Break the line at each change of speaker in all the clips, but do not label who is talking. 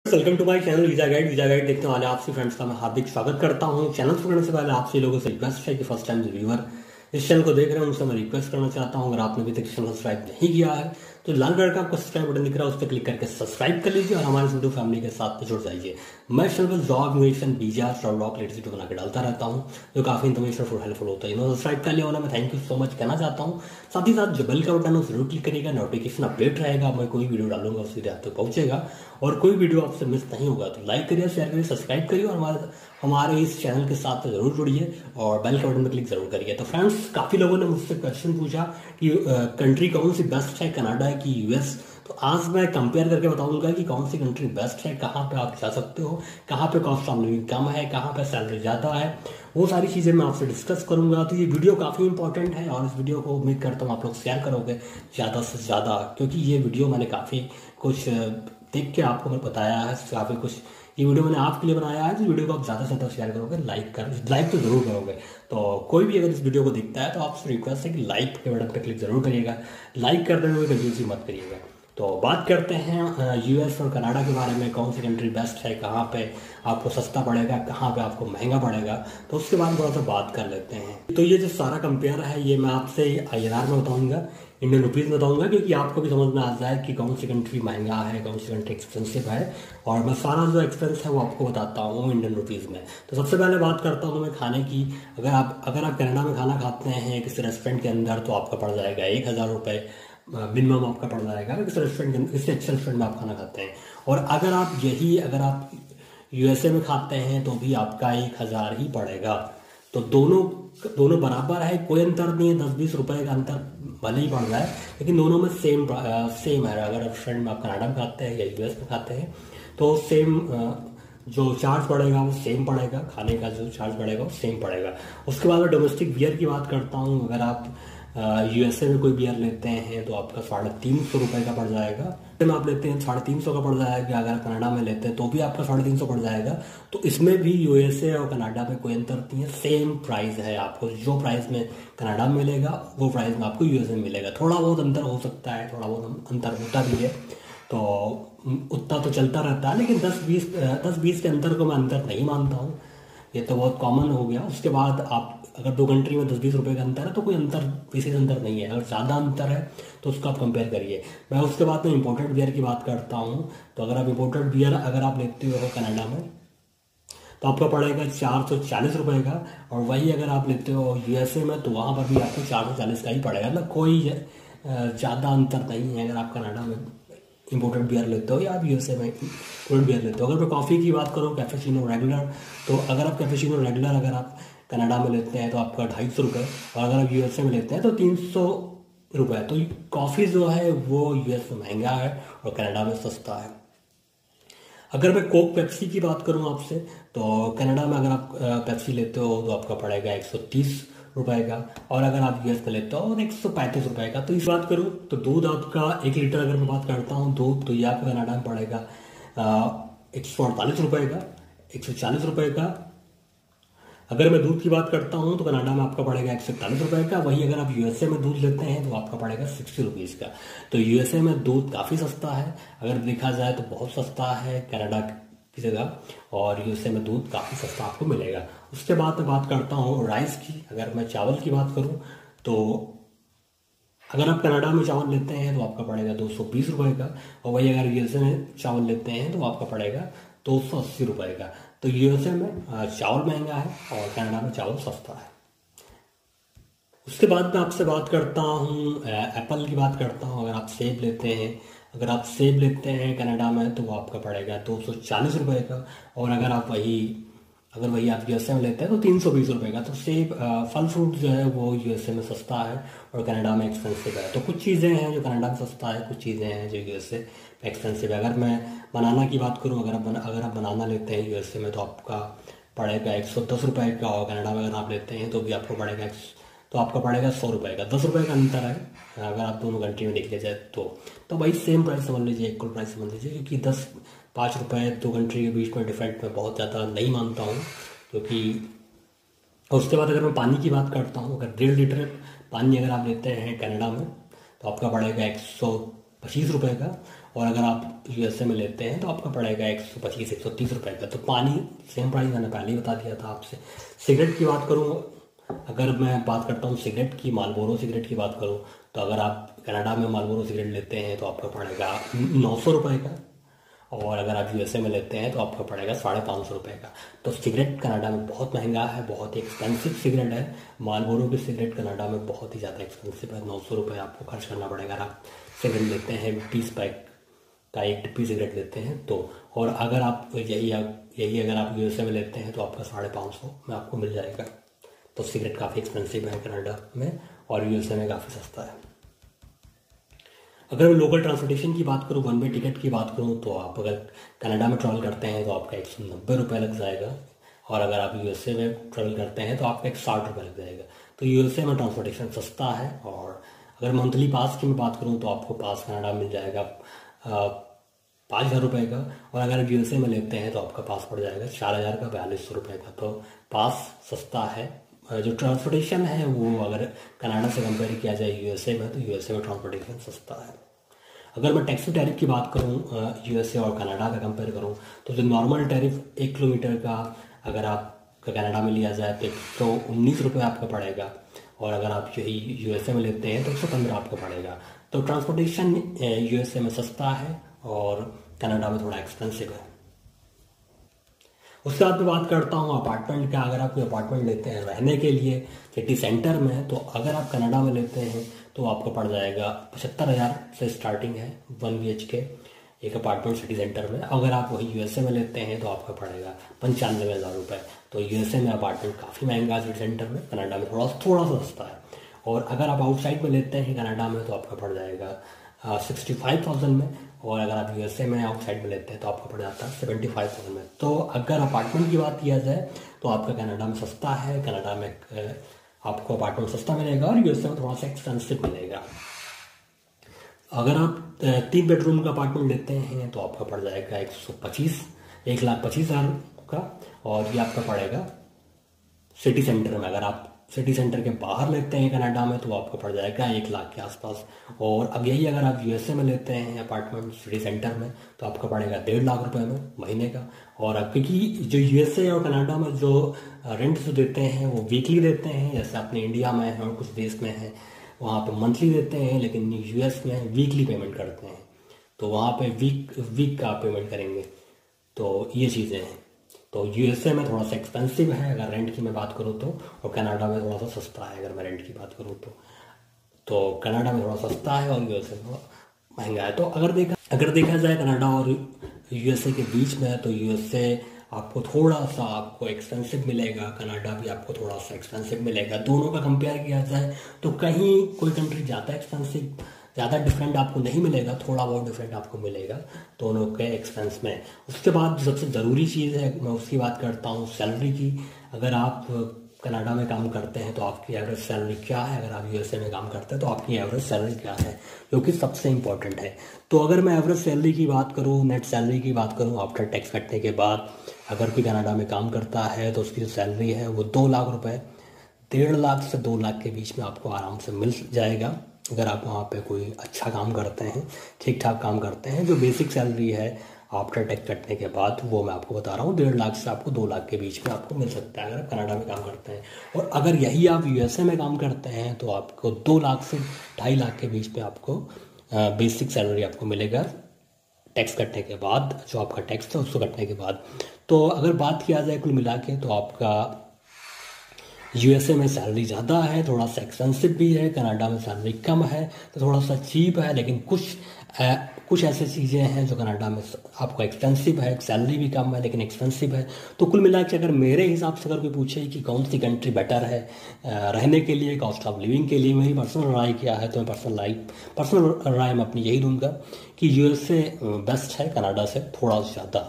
Welcome to my channel visa guide देखने वाले आपसे फ्रेंड्स का मैं हार्दिक स्वागत करता हूं। चैनल शुरू करने से पहले आपसे लोगों से रिक्वेस्ट है कि फर्स्ट टाइम व्यूअर इस चैनल को देख रहे हैं उनसे मैं रिक्वेस्ट करना चाहता हूं, अगर आपने अभी तक चैनल सब्सक्राइब नहीं किया है तो लाल कलर का आपको सब्सक्राइब बटन दिख रहा है, उस पर क्लिक करके सब्सक्राइब कर लीजिए और हमारे यूट्यूब फैमिली के साथ जुड़ जाइए। मैं चैनल पर job investment visa travel latest video बना के डालता रहता हूँ जो काफी इन्फॉर्मेशन और हेल्पफुल होता है। इन्होंने सब्सक्राइब कर लिया होना, मैं थैंक यू सो मच कहना चाहता हूँ। साथ ही साथ जो बेल का बटन है जरूर क्लिक करिएगा, नोटिफिकेशन अपडेट रहेगा, मैं कोई वीडियो डालूंगा उस वीडियो आप तक पहुंचेगा और कोई वीडियो आपसे मिस नहीं होगा। तो लाइक करिए, शेयर करिए, सब्सक्राइब करिए और हमारे इस चैनल के साथ जरूर जुड़िए और बेल के बटन पर क्लिक जरूर करिए। तो फ्रेंड्स, काफी लोगों ने मुझसे क्वेश्चन पूछा कि कंट्री कौन सी बेस्ट है, कनाडा है कि यूएस। तो आज मैं कंपेयर करके बताऊंगा कि कौन सी कंट्री बेस्ट है, कहाँ पे आप जा सकते हो, कहाँ पे कॉस्ट ऑफ लिविंग कम है, कहाँ पे सैलरी ज्यादा है, वो सारी चीजें मैं आपसे डिस्कस करूंगा। तो ये वीडियो काफी इंपॉर्टेंट है और इस वीडियो को उम्मीद करता हूँ आप लोग शेयर करोगे ज्यादा से ज्यादा, क्योंकि ये वीडियो मैंने काफी कुछ देख के आपको मैं बताया है, काफी कुछ ये वीडियो मैंने आपके लिए बनाया है। तो वीडियो को आप ज्यादा से ज्यादा शेयर करोगे, लाइक तो जरूर करोगे। तो कोई भी अगर इस वीडियो को देखता है तो आपसे रिक्वेस्ट है कि लाइक के बटन पर क्लिक जरूर करिएगा, लाइक करते हुए कंफ्यूज मत करिएगा। तो बात करते हैं यूएस और कनाडा के बारे में, कौन सी कंट्री बेस्ट है, कहाँ पे आपको सस्ता पड़ेगा, कहाँ पे आपको महंगा पड़ेगा, तो उसके बारे में थोड़ा सा बात कर लेते हैं। तो ये जो सारा कंपेयर है ये मैं आपसे आईएनआर में बताऊंगा, इंडियन रुपीज में बताऊंगा, क्योंकि आपको भी समझ में आ जाए कि कौन सी कंट्री महंगा है, कौन सी कंट्री एक्सपेंसिव है, और मैं सारा जो एक्सपेंस है वो आपको बताता हूँ इंडियन रुपीज में। तो सबसे पहले बात करता हूँ मैं खाने की। अगर आप कनाडा में खाना खाते हैं किसी रेस्टोरेंट के अंदर तो आपका पड़ जाएगा 1,000 रुपये मिनिमम आपका पड़ जाएगा किसी रेस्टोरेंट, किसी अच्छे रेस्टोरेंट में आप खाना खाते हैं। और अगर आप यूएसए में खाते हैं तो भी आपका 1,000 ही पड़ेगा। तो दोनों बराबर है, कोई अंतर नहीं है, 10-20 रुपए का अंतर भले ही पड़ रहा है लेकिन दोनों में सेम है। अगर रेस्टोरेंट में आप कनाडा में खाते हैं या यूएस में खाते हैं तो सेम जो चार्ज पड़ेगा वो सेम पड़ेगा, खाने का जो चार्ज पड़ेगा वो सेम पड़ेगा। उसके बाद मैं डोमेस्टिक बियर की बात करता हूँ। अगर आप यूएसए में कोई बियर लेते हैं तो आपका 350 रुपये का पड़ जाएगा, में आप लेते हैं 350 का पड़ जाएगा। अगर कनाडा में लेते हैं तो भी आपका 350 पड़ जाएगा। तो इसमें भी यूएसए और कनाडा में कोई अंतर नहीं है, सेम प्राइस है। आपको जो प्राइस में कनाडा में मिलेगा वो प्राइस में आपको यूएसए में मिलेगा। थोड़ा बहुत अंतर हो सकता है, थोड़ा बहुत अंतर होता भी है, तो उतना तो चलता रहता है, लेकिन 10-20 के अंतर को मैं अंतर नहीं मानता हूँ, ये तो बहुत कॉमन हो गया। उसके बाद आप अगर दो कंट्री में 10-20 रुपए का अंतर है तो कोई अंतर, विशेष अंतर नहीं है। अगर ज़्यादा अंतर है तो उसको आप कंपेयर करिए। मैं उसके बाद में इम्पोर्टेड बियर की बात करता हूँ। तो अगर आप इम्पोर्टेड बियर अगर आप लेते हो कनाडा में तो आपका पड़ेगा 440 रुपये का, और वही अगर आप लेते हो यूएसए में तो वहाँ पर भी आपको 440 का ही पड़ेगा। मतलब कोई ज़्यादा अंतर नहीं है अगर आप कनाडा में इम्पोर्टेड बियर लेते हो या आप यूएसए में इम्पोर्टेड बियर लेते हो। अगर मैं कॉफ़ी की बात करूँ कैफेचिनो रेगुलर, तो अगर आप कैफेचिनो रेगुलर अगर आप कनाडा में लेते हैं तो आपका 250 रुपये, और अगर आप यूएसए में लेते हैं तो 300 रुपये। तो कॉफ़ी जो है वो यूएस में महंगा है और कनाडा में सस्ता है। अगर मैं कोक पेप्सी की बात करूं आपसे तो कनाडा में अगर आप पेप्सी लेते हो तो आपका पड़ेगा 130 रुपए का, और अगर आप यूएस में लेते हो 135 रुपए का। तो इस बात करूं तो दूध आपका 1 लीटर अगर मैं बात करता हूं दूध, तो ये आपका कनाडा में पड़ेगा 148 रुपए का, 140 रुपए का। अगर मैं दूध की बात करता हूं तो कनाडा में आपका पड़ेगा 141 रुपए का। वही अगर आप यूएसए में दूध लेते हैं तो आपका पड़ेगा 60 रुपीज़ का। तो यूएसए में दूध काफ़ी सस्ता है, अगर देखा जाए तो बहुत सस्ता है कनाडा की जगह, और यूएसए में दूध काफ़ी सस्ता आपको मिलेगा। उसके बाद मैं बात करता हूँ राइस की। अगर मैं चावल की बात करूँ तो अगर आप कनाडा में चावल लेते हैं तो आपका पड़ेगा 220 रुपये का, और वही अगर यूएसए में चावल लेते हैं तो आपका पड़ेगा 280 रुपये का। तो यूएसए में चावल महंगा है और कनाडा में चावल सस्ता है। उसके बाद मैं आपसे बात करता हूँ एप्पल की बात करता हूँ। अगर आप सेब लेते हैं कनाडा में तो वो आपका पड़ेगा 240 रुपये का, और अगर वही आप यूएसए में लेते हैं तो 320 रुपये का। तो सेब फल फ्रूट जो है वो यूएसए में सस्ता है और कनाडा में एक्सपेंसिव है। तो कुछ चीज़ें हैं जो कनाडा में सस्ता है, कुछ चीज़ें हैं जो यूएसए में एक्सपेंसिव है। अगर मैं बनाना की बात करूं, अगर आप बनाना लेते हैं यूएसए में तो आपका पड़ेगा 110 रुपये का, और कनाडा में अगर आप लेते हैं तो भी आपको पड़ेगा तो आपका पड़ेगा 100 रुपये का। 10 रुपये का अंतर है अगर आप दोनों कंट्री में देख लिया जाए तो भाई सेम प्राइस समझ लीजिए, इक्वल प्राइस समझ लीजिए, क्योंकि 5 रुपये दो कंट्री के बीच में डिफरेंट में बहुत ज़्यादा नहीं मानता हूँ, क्योंकि। और उसके बाद अगर मैं पानी की बात करता हूँ, अगर 1.5 लीटर पानी अगर आप लेते हैं कनाडा में तो आपका पड़ेगा 125 रुपये का, और अगर आप यूएसए में लेते हैं तो आपका पड़ेगा 125-130 रुपये का। तो पानी सेम प्राइस मैंने पहले ही बता दिया था आपसे। सिगरेट की बात करूँ, अगर मैं बात करता हूँ सिगरेट की, मालबोरो सिगरेट की बात करूँ, तो अगर आप कनाडा में मालबोरो सिगरेट लेते हैं तो आपका पड़ेगा 900 रुपये का, और अगर आप यूएसए में लेते हैं तो आपका पड़ेगा 550 रुपये का। तो सिगरेट कनाडा में बहुत महंगा है, बहुत ही एक्सपेंसिव सिगरेट है। मालबोरो की सिगरेट कनाडा में बहुत ही ज़्यादा एक्सपेंसिव है। 900 रुपये आपको खर्च करना पड़ेगा अगर आप सिगरेट लेते हैं, 20 पैक का एक डिब्बी सिगरेट लेते हैं तो। और अगर आप यही अगर आप यूएसए में लेते हैं तो आपका 550 में आपको मिल जाएगा। तो सिगरेट काफ़ी एक्सपेंसिव है कनाडा में, और यूएसए में काफ़ी सस्ता है। अगर मैं लोकल ट्रांसपोर्टेशन की बात करूँ, वन वे टिकट की बात करूँ, तो आप अगर कनाडा में ट्रैवल करते हैं तो आपका 190 रुपये लग जाएगा, और अगर आप यूएसए में ट्रैवल करते हैं तो आपका 160 रुपये लग जाएगा। तो यूएसए में ट्रांसपोर्टेशन सस्ता है। और अगर मंथली पास की मैं बात करूँ तो आपको पास कनाडा मिल जाएगा 5,000 रुपये का, और अगर आप यूएसए में लेते हैं तो आपका पास पड़ जाएगा 4,000 का, 4200 रुपये का। तो पास सस्ता है। जो ट्रांसपोर्टेशन है वो अगर कनाडा से कंपेयर किया जाए यूएसए में, तो यूएसए में ट्रांसपोर्टेशन सस्ता है। अगर मैं टैक्सी टैरिफ की बात करूँ यूएसए और कनाडा का कंपेयर करूँ, तो जो नॉर्मल टैरिफ 1 किलोमीटर का अगर आप कनाडा में लिया जाए तो 19 रुपये आपका पड़ेगा, और अगर आप यही यूएसए में लेते हैं तो 115 आपको पड़ेगा। तो ट्रांसपोर्टेशन यूएसए में सस्ता है और कनाडा में थोड़ा एक्सपेंसिव है। उसके बाद मैं बात करता हूँ अपार्टमेंट का। अगर आप कोई अपार्टमेंट लेते हैं रहने के लिए सिटी सेंटर में, तो अगर आप कनाडा में लेते हैं तो आपको पड़ जाएगा 75,000 से स्टार्टिंग है 1 BHK एक अपार्टमेंट सिटी सेंटर में। अगर आप वही यूएसए में लेते हैं तो आपका पड़ेगा 95,000 रुपये। तो यूएसए में अपार्टमेंट काफ़ी महंगा है सिटी सेंटर में, कनाडा में थोड़ा सा सस्ता है। और अगर आप आउटसाइड में लेते हैं कनाडा में तो आपका पड़ जाएगा 65,000 में, और अगर आप यूएसए में आउटसाइड में लेते हैं तो आपको पड़ जाता है 75,000 में। तो अगर अपार्टमेंट की बात किया जाए तो आपका कनाडा में सस्ता है, कनाडा में आपको अपार्टमेंट सस्ता मिलेगा और यूएसए में थोड़ा सा एक्सपेंसिव मिलेगा। अगर आप 3 बेडरूम का अपार्टमेंट लेते हैं तो आपका पड़ जाएगा 1,25,000 का, और ये आपका पड़ेगा सिटी सेंटर में। अगर आप सिटी सेंटर के बाहर लेते हैं कनाडा में तो आपको पड़ जाएगा 1 लाख के आसपास। और अब यही अगर आप यूएसए में लेते हैं अपार्टमेंट सिटी सेंटर में तो आपका पड़ेगा 1.5 लाख रुपए में महीने का। और अब क्योंकि जो यूएसए और कनाडा में जो रेंट जो देते हैं वो वीकली देते हैं, जैसे अपने इंडिया में है और कुछ देश में है वहाँ पे मंथली देते हैं, लेकिन यूएस में वीकली पेमेंट करते हैं। तो वहाँ पे वीक का पेमेंट करेंगे। तो ये चीज़ें हैं। तो यूएसए में थोड़ा सा एक्सपेंसिव है अगर रेंट की मैं बात करूँ तो, और कनाडा में थोड़ा सा सस्ता है अगर मैं रेंट की बात करूँ तो कनाडा में थोड़ा सस्ता है और यूएसए में महंगा है। तो अगर देखा जाए कनाडा और यूएसए के बीच में, तो यूएसए आपको थोड़ा सा आपको एक्सपेंसिव मिलेगा, कनाडा भी आपको थोड़ा सा एक्सपेंसिव मिलेगा। दोनों का कंपेयर किया जाए तो कहीं कोई कंट्री ज़्यादा एक्सपेंसिव, ज़्यादा डिफरेंट आपको नहीं मिलेगा, थोड़ा बहुत डिफरेंट आपको मिलेगा दोनों के एक्सपेंस में। उसके बाद सबसे ज़रूरी चीज़ है, मैं उसकी बात करता हूँ सैलरी की। अगर आप कनाडा में काम करते हैं तो आपकी एवरेज सैलरी क्या है, अगर आप यूएसए में काम करते हैं तो आपकी एवरेज सैलरी क्या है, जो कि सबसे इम्पोर्टेंट है। तो अगर मैं एवरेज सैलरी की बात करूँ, नेट सैलरी की बात करूँ आफ्टर टैक्स कटने के बाद, अगर कोई कनाडा में काम करता है तो उसकी जो सैलरी है वो 2 लाख रुपये, 1.5 लाख से 2 लाख के बीच में आपको आराम से मिल जाएगा अगर आप वहाँ पे कोई अच्छा काम करते हैं, ठीक ठाक काम करते हैं। जो बेसिक सैलरी है आफ्टर टैक्स कटने के बाद वो मैं आपको बता रहा हूँ 1.5 लाख से आपको 2 लाख के बीच में आपको मिल सकता है अगर आप कनाडा में काम करते हैं। और अगर यही आप यूएसए में काम करते हैं तो आपको 2 लाख से 2.5 लाख के बीच में आपको बेसिक सैलरी आपको मिलेगा टैक्स कटने के बाद, जो आपका टैक्स था उसको कटने के बाद। तो अगर बात किया जाए कुल मिला के तो आपका यूएसए में सैलरी ज़्यादा है, थोड़ा सा एक्सपेंसिव भी है, कनाडा में सैलरी कम है तो थोड़ा सा चीप है, लेकिन कुछ ऐसी चीज़ें हैं जो कनाडा में आपको एक्सपेंसिव है, सैलरी भी कम है लेकिन एक्सपेंसिव है। तो कुल मिला के अगर मेरे हिसाब से अगर कोई पूछे कि कौन सी कंट्री बेटर है रहने के लिए, कॉस्ट ऑफ लिविंग के लिए, मेरी पर्सनल राय क्या है, तो मैं पर्सनल राय मैं अपनी यही दूंगा कि यूएसए बेस्ट है कनाडा से थोड़ा ज़्यादा,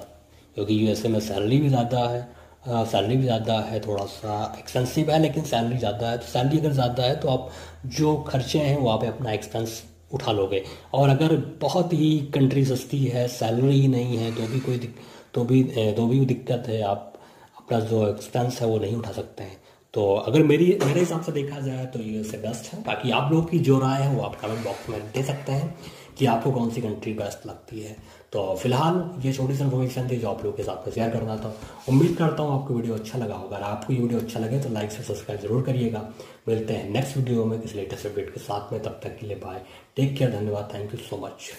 क्योंकि यूएसए में सैलरी भी ज़्यादा है, थोड़ा सा एक्सपेंसिव है लेकिन सैलरी ज़्यादा है। तो सैलरी अगर ज़्यादा है तो आप जो खर्चे हैं वो आप अपना एक्सपेंस उठा लोगे। और अगर बहुत ही कंट्री सस्ती है, सैलरी ही नहीं है तो भी दिक्कत है, आप अपना जो एक्सपेंस है वो नहीं उठा सकते हैं। तो अगर मेरे हिसाब से देखा जाए तो यूएसए बेस्ट है। बाकी आप लोग की जो राय है वो आप कमेंट बॉक्स में दे सकते हैं कि आपको कौन सी कंट्री बेस्ट लगती है। तो फिलहाल ये छोटी सी इन्फॉर्मेशन थी जो आप लोगों के साथ में शेयर करना था। उम्मीद करता हूँ आपको वीडियो अच्छा लगा होगा। अगर आपको ये वीडियो अच्छा लगे तो लाइक से सब्सक्राइब जरूर करिएगा। मिलते हैं नेक्स्ट वीडियो में किसी लेटेस्ट अपडेट के साथ में, तब तक के लिए बाय, टेक केयर, धन्यवाद, थैंक यू सो मच।